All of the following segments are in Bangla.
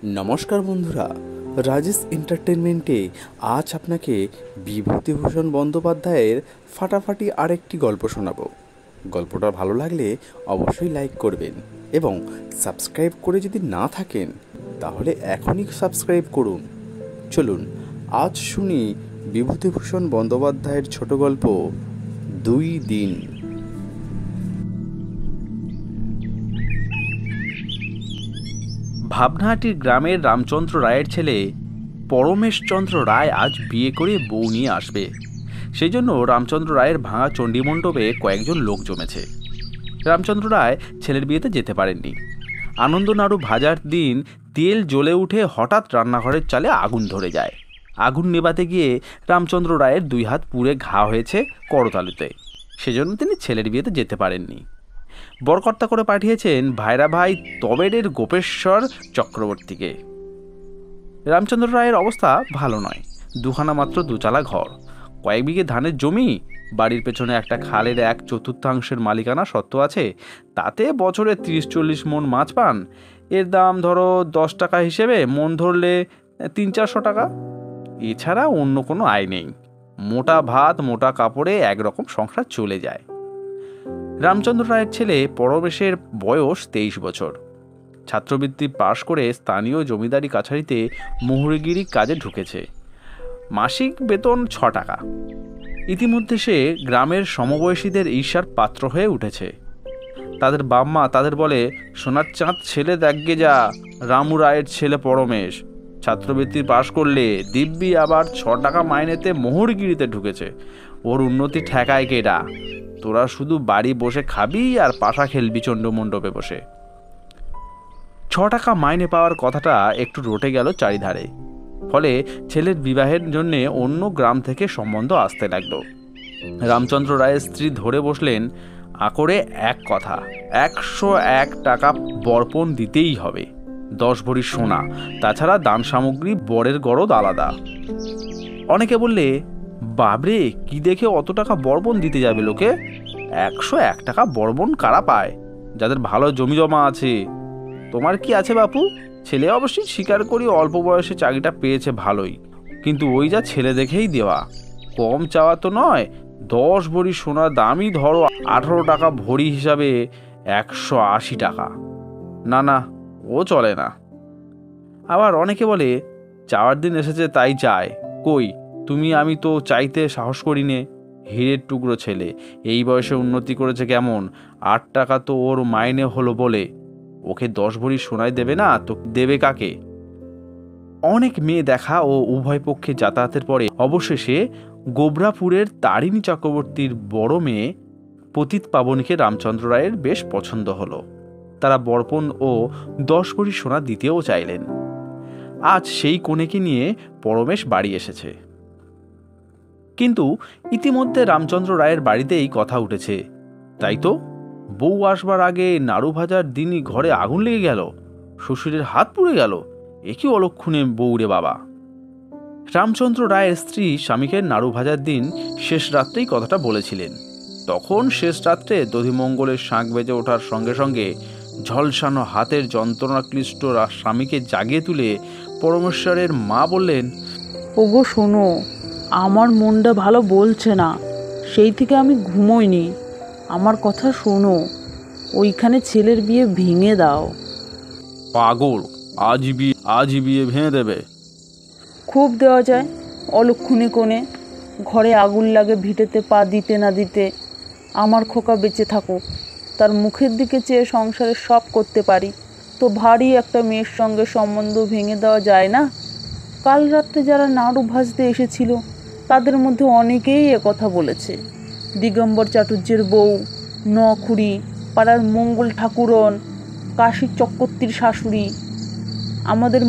নমস্কার বন্ধুরা, রাজেশ এন্টারটেনমেন্টে আজ আপনাকে বিভূতিভূষণ বন্দ্যোপাধ্যায়ের ফাটাফাটি আরেকটি গল্প শোনাবো। গল্পটা ভালো লাগলে অবশ্যই লাইক করবেন এবং সাবস্ক্রাইব করে যদি না থাকেন তাহলে এখনই সাবস্ক্রাইব করুন। চলুন আজ শুনি বিভূতিভূষণ বন্দ্যোপাধ্যায়ের ছোট গল্প 2 দিন। ভাবনাহাটির গ্রামের রামচন্দ্র রায়ের ছেলে পরমেশচন্দ্র রায় আজ বিয়ে করে বউ নিয়ে আসবে। সেই জন্য রামচন্দ্র রায়ের ভাঙা চণ্ডীমণ্ডপে কয়েকজন লোক জমেছে। রামচন্দ্র রায় ছেলের বিয়েতে যেতে পারেননি। আনন্দ নাড়ু ভাজার দিন তেল জ্বলে উঠে হঠাৎ রান্নাঘরের চালে আগুন ধরে যায়। আগুন নেভাতে গিয়ে রামচন্দ্র রায়ের 2 হাত পুড়ে ঘা হয়েছে করতালুতে। সেজন্য তিনি ছেলের বিয়েতে যেতে পারেননি। বরকর্তা করে পাঠিয়েছেন ভাইরা ভাই তবেরের গোপেশ্বর চক্রবর্তীকে। রামচন্দ্র রায়ের অবস্থা ভালো নয়। দুখানা মাত্র 2 চালা ঘর, কয়েক বিঘে ধানের জমি, বাড়ির পেছনে একটা খালের 1/4 মালিকানা সত্ত্ব আছে। তাতে বছরে 30-40 মণ মাছ পান। এর দাম ধরো 10 টাকা হিসেবে মন ধরলে 300-400 টাকা। এছাড়া অন্য কোনো আয় নেই। মোটা ভাত মোটা কাপড়ে একরকম সংসার চলে যায়। রামচন্দ্র রায়ের ছেলে পরমেশের বয়স 23 বছর। ছাত্রবৃত্তি পাশ করে স্থানীয় জমিদারি কাছারিতে মোহরগিরি কাজে ঢুকেছে। মাসিক বেতন 6 টাকা। ইতিমধ্যে সে গ্রামের সমবয়সীদের ঈর্ষার পাত্র হয়ে উঠেছে। তাদের বাম্মা তাদের বলে, সোনার চাঁদ ছেলে দেখগে যা, রামু রায়ের ছেলে পরমেশ ছাত্রবৃত্তি পাশ করলে দিব্যি আবার 6 টাকা মাইনেতে মোহরগিরিতে ঢুকেছে। ওর উন্নতি ঠেকায় কেডা? তোরা শুধু বাড়ি বসে খাবি আর পাশা খেলবি চণ্ডমণ্ডপে বসে। 6 টাকা মাইনে পাওয়ার কথাটা একটু রটে গেল চারিধারে। ফলে ছেলের বিবাহের জন্য অন্য গ্রাম থেকে সম্বন্ধ আসতে লাগলো। রামচন্দ্র রায়ের স্ত্রী ধরে বসলেন আকরে এক কথা, 101 টাকা বর্পণ দিতেই হবে, 10 ভরি সোনা, তাছাড়া দান সামগ্রী বরের গরদ আলাদা। অনেকে বললে, বাবরে কি দেখে অত টাকা বর্বণ দিতে যাবে লোকে? 101 টাকা বর্বণ কারা পায়? যাদের ভালো জমি জমা আছে। তোমার কি আছে বাপু? ছেলে অবশ্যই স্বীকার করি অল্প বয়সে চাকরিটা পেয়েছে ভালোই, কিন্তু ওই যা ছেলে দেখেই দেওয়া, কম চাওয়া তো নয়। 10 ভরি সোনার দামই ধরো 18 টাকা ভরি হিসাবে 180 টাকা। না না, ও চলে না। আবার অনেকে বলে, চাওয়ার দিন এসেছে তাই চায়। কই তুমি আমি তো চাইতে সাহস করি নে। হীরের টুকরো ছেলে, এই বয়সে উন্নতি করেছে কেমন? 8 টাকা তো ওর মাইনে হলো বলে ওকে 10 ভরি সোনায় দেবে না তো দেবে কাকে? অনেক মেয়ে দেখা ও উভয় পক্ষে যাতায়াতের পরে অবশেষে গোবরাপুরের তারিণী চক্রবর্তীর বড় মেয়ে পতিত পাবনীকে রামচন্দ্র রায়ের বেশ পছন্দ হলো। তারা বর্পণ ও 10 ভরি সোনা দিতেও চাইলেন। আজ সেই কনেকে নিয়ে পরমেশ বাড়ি এসেছে। কিন্তু ইতিমধ্যে রামচন্দ্র রায়ের বাড়িতেই কথা উঠেছে, তাই তো বউ আসবার আগে নাড়ু ভাজার দিনই ঘরে আগুন লেগে গেল, শ্বশুরের হাত পুড়ে গেল। এ কি অলক্ষণে বউরে বাবা! রামচন্দ্র রায়ের স্ত্রী স্বামীকে নাড়ু ভাজার দিন শেষ রাত্রেই কথাটা বলেছিলেন। তখন শেষ রাত্রে দধিমঙ্গলের শাঁখ বেজে ওঠার সঙ্গে সঙ্গে ঝলসানো হাতের যন্ত্রণাক্লিষ্ট স্বামীকে জাগিয়ে তুলে পরমেশ্বরের মা বললেন, ওগো শোনো, আমার মনটা ভালো বলছে না, সেই থেকে আমি ঘুমোইনি। আমার কথা শোনো, ওইখানে ছেলের বিয়ে ভেঙে দাও। পাগল, আজই বিয়ে ভেঙে দেবে? খুব দেওয়া যায় অলক্ষণে কোণে, ঘরে আগুন লাগে ভিটেতে পা দিতে না দিতে। আমার খোকা বেঁচে থাকুক, তার মুখের দিকে চেয়ে সংসারে সব করতে পারি, তো ভারী একটা মেয়ের সঙ্গে সম্বন্ধ ভেঙে দেওয়া যায় না? কাল রাত্রে যারা নাড়ু ভাজতে এসেছিল তাদের মধ্যে অনেকেই কথা বলেছে। দিগম্বর চাটুর্যের বউ, নখুড়ি, পাড়ার মঙ্গল ঠাকুরন, কাশী চক্রবর্তীর শাশুড়ি, আমাদের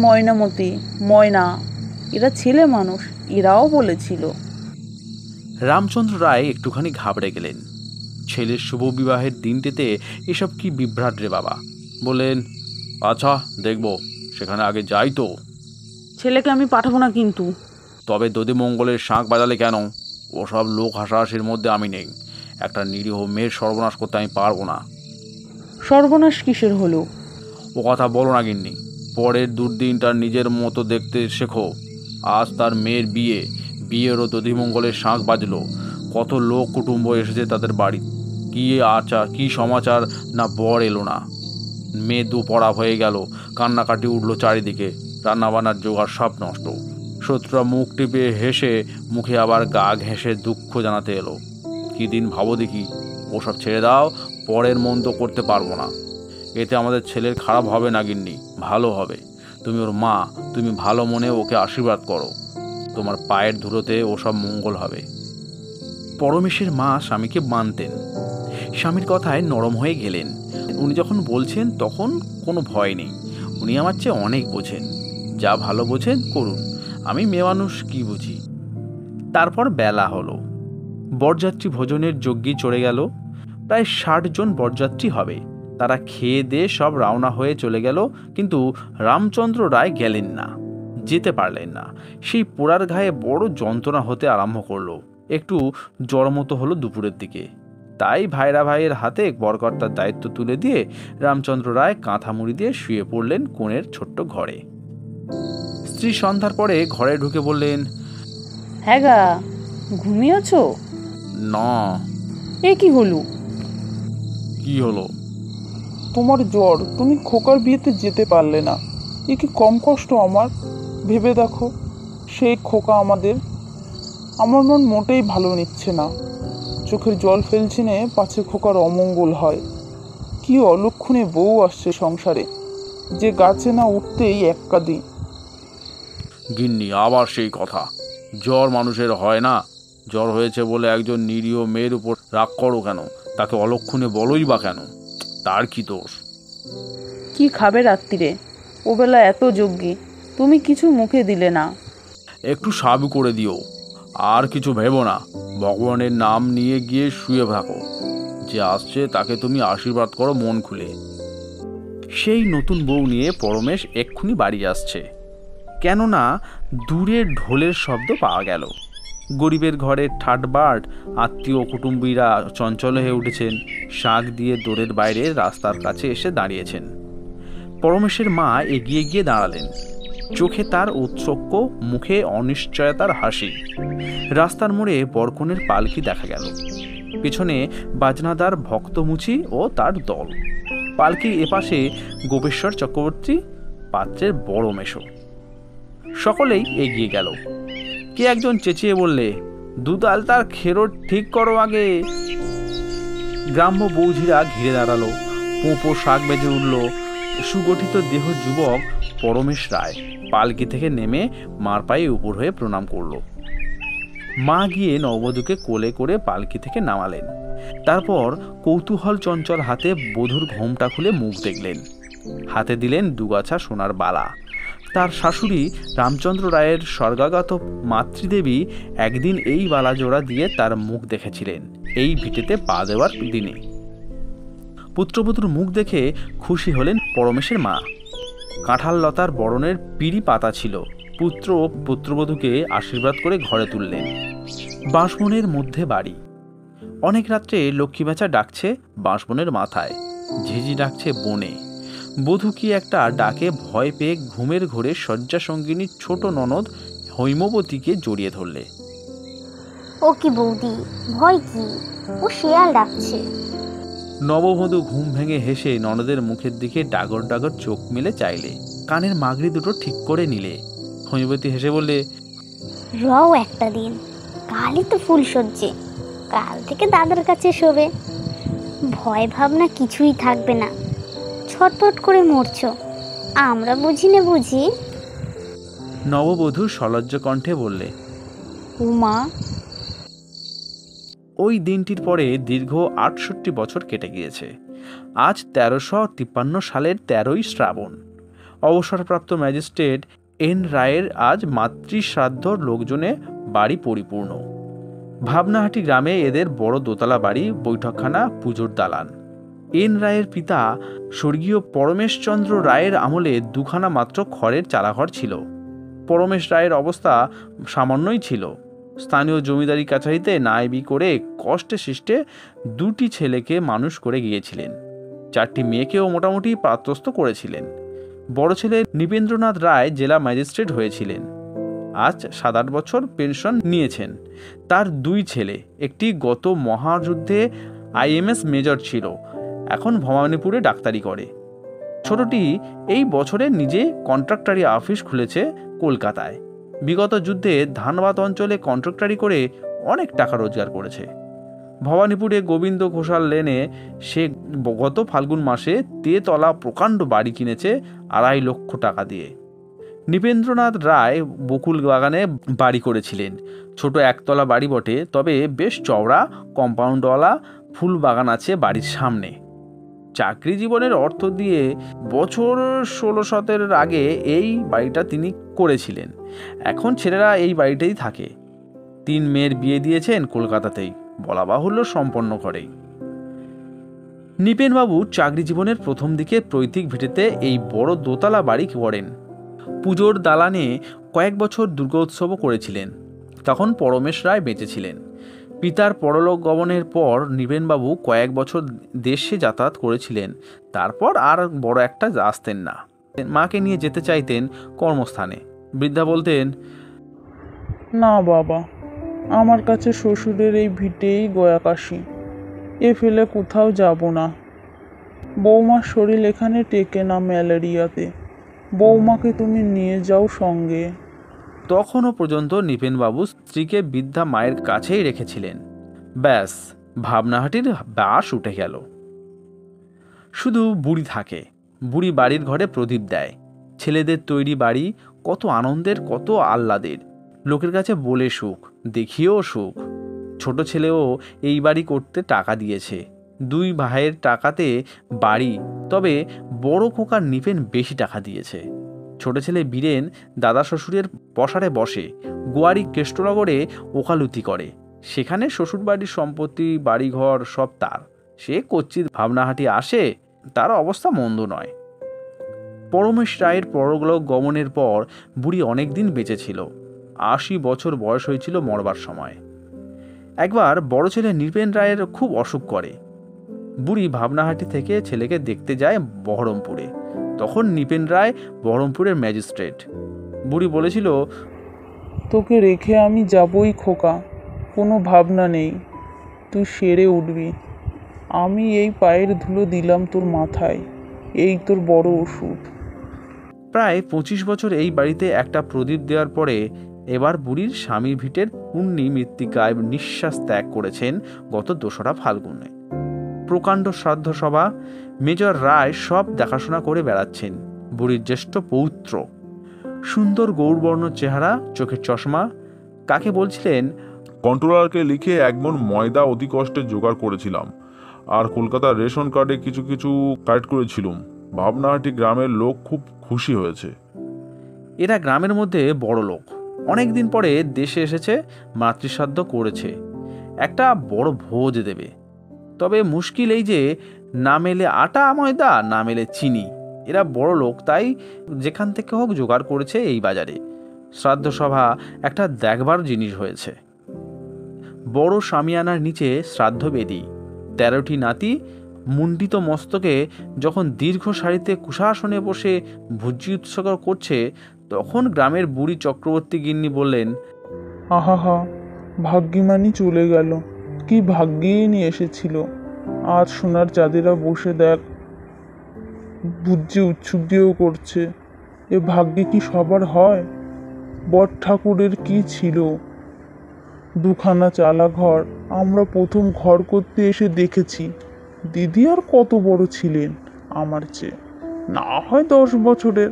ময়না, এরা ছেলে মানুষ, এরাও বলেছিল। রামচন্দ্র রায় একটুখানি ঘাবড়ে গেলেন। ছেলের শুভ বিবাহের দিনটিতে এসব কি বিভ্রাট রে বাবা! বলেন, আচ্ছা দেখব, সেখানে আগে যাই তো। ছেলেকে আমি পাঠাবো না কিন্তু। তবে দধিমঙ্গলের শাঁখ বাজালে কেন? ওসব লোক হাসাহাসির মধ্যে আমি নেই। একটা নিরীহ মেয়ের সর্বনাশ করতে আমি পারবো না। সর্বনাশ কিসের হলো? ও কথা বলো না গিন্নি। পরের দুর্দিনটা নিজের মতো দেখতে শেখো। আজ তার মেয়ের বিয়েরও দধিমঙ্গলের শাঁখ বাজলো। কত লোক কুটুম্ব এসেছে তাদের বাড়ি। কি সমাচার না বর এলো না। মেয়ে দুপড়া হয়ে গেল, কান্নাকাটি উঠলো চারিদিকে। রান্নাবান্নার জোগাড় সব নষ্ট। শত্রুরা মুখ টিপে হেসে মুখে আবার গা ঘেঁষে দুঃখ জানাতে এলো। কি দিন ভাবো দেখি। ওসব ছেড়ে দাও, পরের মন্দ করতে পারবো না। এতে আমাদের ছেলের খারাপ হবে না গিন্নি, ভালো হবে। তুমি ওর মা, তুমি ভালো মনে ওকে আশীর্বাদ করো। তোমার পায়ের ধুলোতে ওসব মঙ্গল হবে। পরমেশের মা স্বামীকে মানতেন। স্বামীর কথায় নরম হয়ে গেলেন। উনি যখন বলছেন তখন কোনো ভয় নেই। উনি আমার চেয়ে অনেক বোঝেন। যা ভালো বোঝেন করুন, আমি মেয়ে মানুষ কি বুঝি। তারপর বেলা হলো। বরযাত্রী ভোজনের যজ্ঞে চড়ে গেল। প্রায় 60 জন বরযাত্রী হবে। তারা খেয়ে দিয়ে সব রওনা হয়ে চলে গেল, কিন্তু রামচন্দ্র রায় গেলেন না, যেতে পারলেন না। সেই পোড়ার ঘায়ে বড় যন্ত্রণা হতে আরম্ভ করলো। একটু জ্বর মতো হলো দুপুরের দিকে। তাই ভাইরা ভাইয়ের হাতে বরকর্তার দায়িত্ব তুলে দিয়ে রামচন্দ্র রায় কাঁথা মুড়ি দিয়ে শুয়ে পড়লেন কোণের ছোট্ট ঘরে। স্ত্রী সন্ধ্যার পরে ঘরে ঢুকে বললেন, হ্যাঁ গা, ঘুমিয়েছ? না। এ কি হলো? কি হলো? তোমার জ্বর, তুমি খোকার বিয়েতে যেতে পারলে না। এ কি কম কষ্ট আমার? ভেবে দেখো, সেই খোকা আমার মন মোটেই ভালো নিচ্ছে না। চোখের জল ফেলছি নে, পাছে খোকার অমঙ্গল হয়। কি অলক্ষণে বউ আসছে সংসারে, যে গাছে না উঠতেই এক কাঁদি। গিন্নি, আবার সেই কথা। জ্বর মানুষের হয় না? জ্বর হয়েছে বলে একজন নিরীহ মেয়ের উপর রাগ করো কেন? তাকে অলক্ষণে বলোই বা কেন? তার কি দোষ? কি খাবে রাত্রিরে? ওবেলা এত যজ্ঞী, তুমি কিছু মুখে দিলে না। একটু সাবু করে দিও, আর কিছু ভেবো না। ভগবানের নাম নিয়ে গিয়ে শুয়ে থাকো। যে আসছে তাকে তুমি আশীর্বাদ করো মন খুলে। সেই নতুন বউ নিয়ে পরমেশ এক্ষুনি বাড়ি আসছে। কেননা দূরে ঢোলের শব্দ পাওয়া গেল। গরিবের ঘরের ঠাটবাট আত্মীয় কুটুম্বীরা চঞ্চল হয়ে উঠেছেন। শাঁখ দিয়ে দোরের বাইরে রাস্তার কাছে এসে দাঁড়িয়েছেন। পরমেশের মা এগিয়ে গিয়ে দাঁড়ালেন। চোখে তার ঔৎসুক্য, মুখে অনিশ্চয়তার হাসি। রাস্তার মোড়ে বরকনের পালকি দেখা গেল। পেছনে বাজনাদার ভক্তমুচি ও তার দল। পালকির এপাশে গোপেশ্বর চক্রবর্তী, পাত্রের বড় মেশো। সকলেই এগিয়ে গেল। কে একজন চেঁচিয়ে বললে, দুধ আলতার খেরো ঠিক করো আগে। গ্রাম্য বৌঝিরা ঘিরে দাঁড়ালো। পোঁপো শাক বেজে উঠল। সুগঠিত দেহ যুবক পরমেশ রায় পালকি থেকে নেমে মার পায়ে উপর হয়ে প্রণাম করল। মা গিয়ে নববধূকে কোলে করে পালকি থেকে নামালেন। তারপর কৌতূহল চঞ্চল হাতে বধূর ঘোমটা খুলে মুখ দেখলেন। হাতে দিলেন দুগাছা সোনার বালা। তার শাশুড়ি রামচন্দ্র রায়ের স্বর্গাগত মাতৃদেবী একদিন এই বালা জোড়া দিয়ে তার মুখ দেখেছিলেন, এই ভিটেতে পা দেওয়ার দিনে। পুত্রবধূর মুখ দেখে খুশি হলেন পরমেশের মা। কাঁঠাল লতার বরণের পিড়ি পাতা ছিল। পুত্র ও পুত্রবধূকে আশীর্বাদ করে ঘরে তুললেন। বাঁশবনের মধ্যে বাড়ি। অনেক রাত্রে লক্ষ্মী বেচা ডাকছে বাঁশবনের মাথায়, ঝিঝি ডাকছে বনে। বধূ কি একটা ডাকে ভয় পেয়ে ঘুমের ঘোরে শয্যা সঙ্গিনী ছোট ননদ হৈমবতীকে জড়িয়ে ধরলে। ও কি বৌদি, ভয় কি? ও শেয়াল ডাকছে। নববধূ ঘুম ভেঙে হেসে ননদের মুখের দিকে ডাগর ডাগর চোখ মেলে চাইলে। কানের মাগড়ি দুটো ঠিক করে নিলে। হৈমবতী হেসে বললে, রও একটা দিন, কালই তো ফুল সজ্জে, কাল থেকে দাদার কাছে শোবে। ভয় ভাবনা কিছুই থাকবে না। ছটপট করে মরছো, আমরা বুঝি না বুঝি। নববধূ সলজ্জ কণ্ঠে বললে, উমা। ওই দিনটির পরে দীর্ঘ ৬৮ বছর কেটে গিয়েছে। আজ ১৩৫৩ সালের ১৩ই শ্রাবণ। অবসরপ্রাপ্ত ম্যাজিস্ট্রেট এন রায়ের আজ মাতৃশ্রাদ্ধ লোকজনে বাড়ি পরিপূর্ণ। ভাবনাহাটি গ্রামে এদের বড় দোতলা বাড়ি, বৈঠকখানা, পুজোর দালান। এন রায়ের পিতা স্বর্গীয় পরমেশচন্দ্র রায়ের আমলে দুখানা মাত্র খড়ের চালাঘর ছিল। পরমেশ রায়ের অবস্থা সামান্যই ছিল। স্থানীয় জমিদারি কাছারিতে নায়েবি করে কষ্টে সৃষ্টে 2টি ছেলেকে মানুষ করে গিয়েছিলেন। 4টি মেয়েকেও মোটামুটি পাত্রস্থ করেছিলেন। বড় ছেলে নৃপেন্দ্রনাথ রায় জেলা ম্যাজিস্ট্রেট হয়েছিলেন। আজ 7-8 বছর পেনশন নিয়েছেন। তার 2 ছেলে, একটি গত মহাযুদ্ধে IMS মেজর ছিল, এখন ভবানীপুরে ডাক্তারি করে। ছোটটি এই বছরে নিজে কন্ট্রাক্টারি অফিস খুলেছে কলকাতায়। বিগত যুদ্ধে ধানবাদ অঞ্চলে কন্ট্রাক্টারি করে অনেক টাকা রোজগার করেছে। ভবানীপুরে গোবিন্দ ঘোষাল লেনে সে গত ফাল্গুন মাসে তেতলা প্রকাণ্ড বাড়ি কিনেছে 2.5 লক্ষ টাকা দিয়ে। নৃপেন্দ্রনাথ রায় বকুল বাগানে বাড়ি করেছিলেন। ছোট একতলা বাড়ি বটে, তবে বেশ চওড়া কম্পাউন্ডওয়ালা ফুল বাগান আছে বাড়ির সামনে। চাকরি জীবনের অর্থ দিয়ে বছর 16-17 আগে এই বাড়িটা তিনি করেছিলেন। এখন ছেলেরা এই বাড়িতেই থাকে। 3 মেয়ের বিয়ে দিয়েছেন কলকাতাতেই, বলা বাহুল্য সম্পন্ন করেই। নৃপেনবাবু চাকরি জীবনের প্রথম দিকে পৈতৃক ভিটেতে এই বড় দোতলা বাড়ি করেন। পুজোর দালানে কয়েক বছর দুর্গোৎসবও করেছিলেন। তখন পরমেশ রায় বেঁচে ছিলেন। পিতার পরলোক গমনের পর নৃপেনবাবু কয়েক বছর দেশে যাতায়াত করেছিলেন। তারপর আর বড় একটা আসতেন না। মাকে নিয়ে যেতে চাইতেন কর্মস্থানে। বৃদ্ধা বলতেন, না বাবা, আমার কাছে শ্বশুরের এই ভিটেই গয়াকাশি, এ ফেলে কোথাও যাব না। বৌমার শরীর এখানে টেকে না ম্যালেরিয়াতে, বৌমাকে তুমি নিয়ে যাও সঙ্গে। তখনও পর্যন্ত নৃপেনবাবু স্ত্রীকে বৃদ্ধা মায়ের কাছেই রেখেছিলেন। ব্যাস, ভাবনাহাটির বাস উঠে গেল। শুধু বুড়ি থাকে। বুড়ি বাড়ির ঘরে প্রদীপ দেয়। ছেলেদের তৈরি বাড়ি কত আনন্দের, কত আহ্লাদের। লোকের কাছে বলে সুখ, দেখিয়েও সুখ। ছোট ছেলেও এই বাড়ি করতে টাকা দিয়েছে। 2 ভাইয়ের টাকাতে বাড়ি, তবে বড় খোকার নৃপেন বেশি টাকা দিয়েছে। ছোট ছেলে বীরেন দাদা শ্বশুরের পসারে বসে, গোয়ারি কেষ্টনগরে ওকালতি করে। সেখানে শ্বশুরবাড়ির সম্পত্তি, বাড়িঘর সব তার। সে কচ্ছিৎ ভাবনাহাটি আসে, তার অবস্থা মন্দ নয়। পরমেশ রায়ের পরলোক গমনের পর বুড়ি অনেক দিন বেঁচে ছিল। 80 বছর বয়স হয়েছিল মরবার সময়। একবার বড় ছেলে নৃপেন রায়ের খুব অসুখ করে। বুড়ি ভাবনাহাটি থেকে ছেলেকে দেখতে যায় বহরমপুরে। তখন নৃপেন রায় বহরমপুরের ম্যাজিস্ট্রেট। বুড়ি বলেছিল, তোকে রেখে আমি যাবই খোকা, কোনো ভাবনা নেই, তুই সেরে উঠবি। আমি এই পায়ের ধুলো দিলাম তোর মাথায়, এই তোর বড় ওষুধ। প্রায় 25 বছর এই বাড়িতে একটা প্রদীপ দেওয়ার পরে এবার বুড়ির স্বামী ভিটের পুণ্যি মৃত্তিকায় নিঃশ্বাস ত্যাগ করেছেন গত 2রা ফাল্গুনে। প্রকাণ্ড শ্রাদ্ধ সভা, মেজর রায় সব দেখাশোনা করে বেড়াচ্ছেন। বুড়ির জ্যেষ্ঠ পৌত্র, সুন্দর গৌরবর্ণ চেহারা, চোখের চশমা। কাকে বলছিলেন, কন্ট্রোলারকে লিখে 1 মণ ময়দা অতি কষ্টে জোগাড় করেছিলাম, আর কলকাতার রেশন কার্ডে কিছু কিছু কালেক্ট করেছিলাম। ভাবনাহাটি গ্রামের লোক খুব খুশি হয়েছে। এরা গ্রামের মধ্যে বড় লোক। অনেক দিন পরে দেশে এসেছে, মাতৃশ্রাদ্ধ করেছে। একটা বড় ভোজ দেবে। তবে মুশকিল এই যে, না মেলে আটা ময়দা, না মেলে চিনি। এরা বড় লোক, তাই যেখান থেকে হোক জোগাড় করেছে এই বাজারে। শ্রাদ্ধ সভা একটা দেখবার জিনিস হয়েছে। বড় শামিয়ানার নিচে শ্রাদ্ধ বেদি, 13টি নাতি মুন্ডিত মস্তকে যখন দীর্ঘ সারিতে কুশাসনে বসে ভোজ্য উৎসর্গ করছে, তখন গ্রামের বুড়ি চক্রবর্তী গিন্নি বললেন, আহা, ভাগ্যিমানি চলে গেল, কি ভাগ্যেই নিয়ে এসেছিল। আজ সোনার চাঁদেরা বসে দেখ বুঝে উৎসুদ্দিও করছে। এ ভাগ্যে কি সবার হয়? বট ঠাকুরের কি ছিল? 2খানা চালা ঘর। আমরা প্রথম ঘর করতে এসে দেখেছি দিদি আর কত বড় ছিলেন আমার চেয়ে, না হয় 10 বছরের।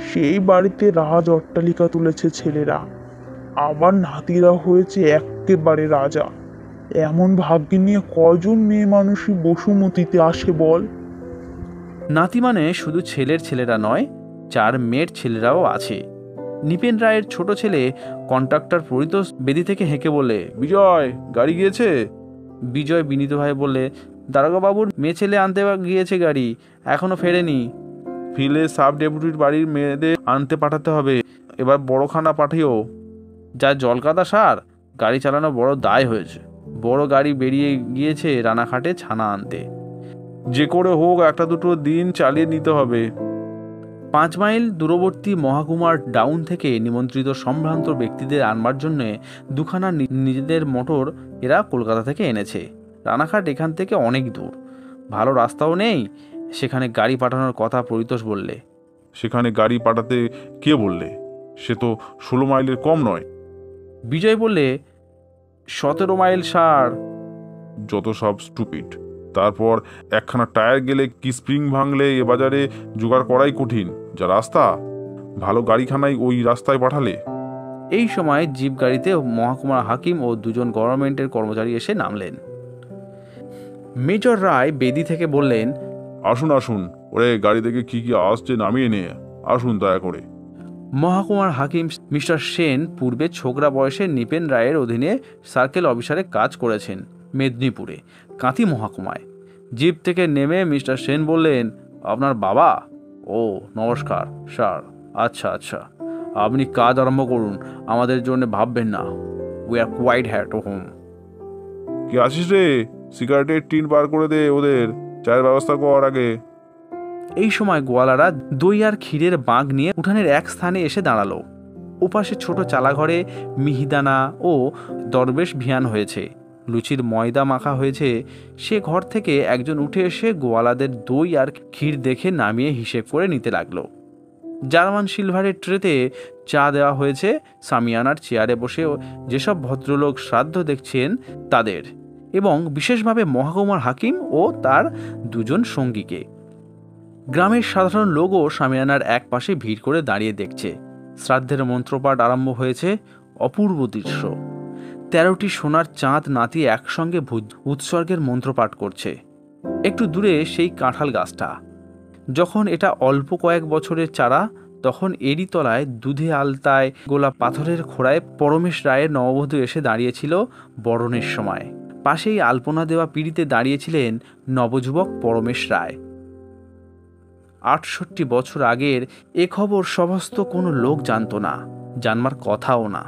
সেই বাড়িতে রাজ অট্টালিকা তুলেছে ছেলেরা, আবার নাতিরা হয়েছে একেবারে রাজা। এমন ভাগ্য নিয়ে কজন মেয়ে মানুষই বসুমতিতে আসে বল? নাতি মানে শুধু ছেলের ছেলেরা নয়, 4 মেয়ের ছেলেরাও আছে। নৃপেন রায়ের ছোট ছেলে কন্ট্রাক্টর পরিতোষ বেদি থেকে হেঁকে বলে, বিজয়, গাড়ি গিয়েছে? বিজয় বিনীতভাবে বললে, দারোগাবাবুর মেয়ে ছেলে আনতে গিয়েছে গাড়ি, এখনো ফেরেনি। ফিলে সাব ডেপুটির বাড়ির মেয়েদের আনতে পাঠাতে হবে, এবার বড়খানা পাঠিও। যা জলকাদা সার, গাড়ি চালানো বড় দায় হয়েছে। বড় গাড়ি বেরিয়ে গিয়েছে রানাঘাটে ছানা আনতে। যে করে হোক 1-2 দিন চালিয়ে নিতে হবে। 5 মাইল দূরবর্তী মহাকুমার ডাউন থেকে নিমন্ত্রিত সম্ভ্রান্ত ব্যক্তিদের আনবার জন্য দুখানা নিজেদের মোটর এরা কলকাতা থেকে এনেছে। রানাঘাট এখান থেকে অনেক দূর, ভালো রাস্তাও নেই, সেখানে গাড়ি পাঠানোর কথা পরিতোষ বললে। সেখানে গাড়ি পাঠাতে কে বললে? সে তো 16 মাইলের কম নয়। বিজয় বললে, 17 মাইল সার। যত সব স্টুপিড। তারপর একখানা টায়ার গেলে কি স্প্রিং ভাঙলে এ বাজারে জোগাড় করাই কঠিন। যা রাস্তা, ভালো গাড়িখানাই ওই রাস্তায় পাঠালে। এই সময় জিপ গাড়িতে মহকুমার হাকিম ও 2 জন গভর্নমেন্টের কর্মচারী এসে নামলেন। মেজর রায় বেদি থেকে বললেন, আসুন আসুন, ওরে গাড়ি থেকে কি কি আসছে নামিয়ে নিয়ে আসুন দয়া করে। মহকুমার হাকিম মিস্টার সেন পূর্বে ছোকরা বয়সে নিপেন রায়ের অধীনে সার্কেল অফিসারে কাজ করেছেন মেদিনীপুরে, কাঁথি মহকুমায়। জিপ থেকে নেমে মিস্টার সেন বললেন, আপনার বাবা? ও নমস্কার স্যার। আচ্ছা আচ্ছা, আপনি কাজ আরম্ভ করুন, আমাদের জন্য ভাববেন না, we are quite at home. কি আসিস রে? সিগারেটের টিন বার করে দে, ওদের চায়ের ব্যবস্থা কর আগে। এই সময় গোয়ালারা দই আর ক্ষীরের বাঁক নিয়ে উঠানের এক স্থানে এসে দাঁড়ালো। ওপাশে ছোট চালাঘরে মিহিদানা ও দরবেশ ভিয়ান হয়েছে, লুচির ময়দা মাখা হয়েছে। সে ঘর থেকে একজন উঠে এসে গোয়ালাদের দই আর ক্ষীর দেখে নামিয়ে হিসেব করে নিতে লাগলো। জার্মান সিলভারের ট্রেতে চা দেওয়া হয়েছে। সামিয়ানার চেয়ারে বসে যেসব ভদ্রলোক শ্রাদ্ধ দেখছেন তাদের, এবং বিশেষভাবে মহকুমার হাকিম ও তার 2 জন সঙ্গীকে। গ্রামের সাধারণ লোকও সামিয়ানার এক পাশে ভিড় করে দাঁড়িয়ে দেখছে। শ্রাদ্ধের মন্ত্রপাঠ আরম্ভ হয়েছে। অপূর্ব দৃশ্য। 13টি সোনার চাঁদ নাতি একসঙ্গে উৎসর্গের মন্ত্রপাঠ করছে। একটু দূরে সেই কাঁঠাল গাছটা। যখন এটা অল্প কয়েক বছরের চারা, তখন এরই তলায় দুধে আলতায় গোলা পাথরের খোড়ায় পরমেশ রায়ের নববধূ এসে দাঁড়িয়েছিল বরণের সময়। পাশেই আলপনা দেওয়া পিঁড়িতে দাঁড়িয়েছিলেন নবযুবক পরমেশ রায়। 68 বছর আগের এ খবর সমস্ত কোনো লোক জানত না, জানবার কথাও না।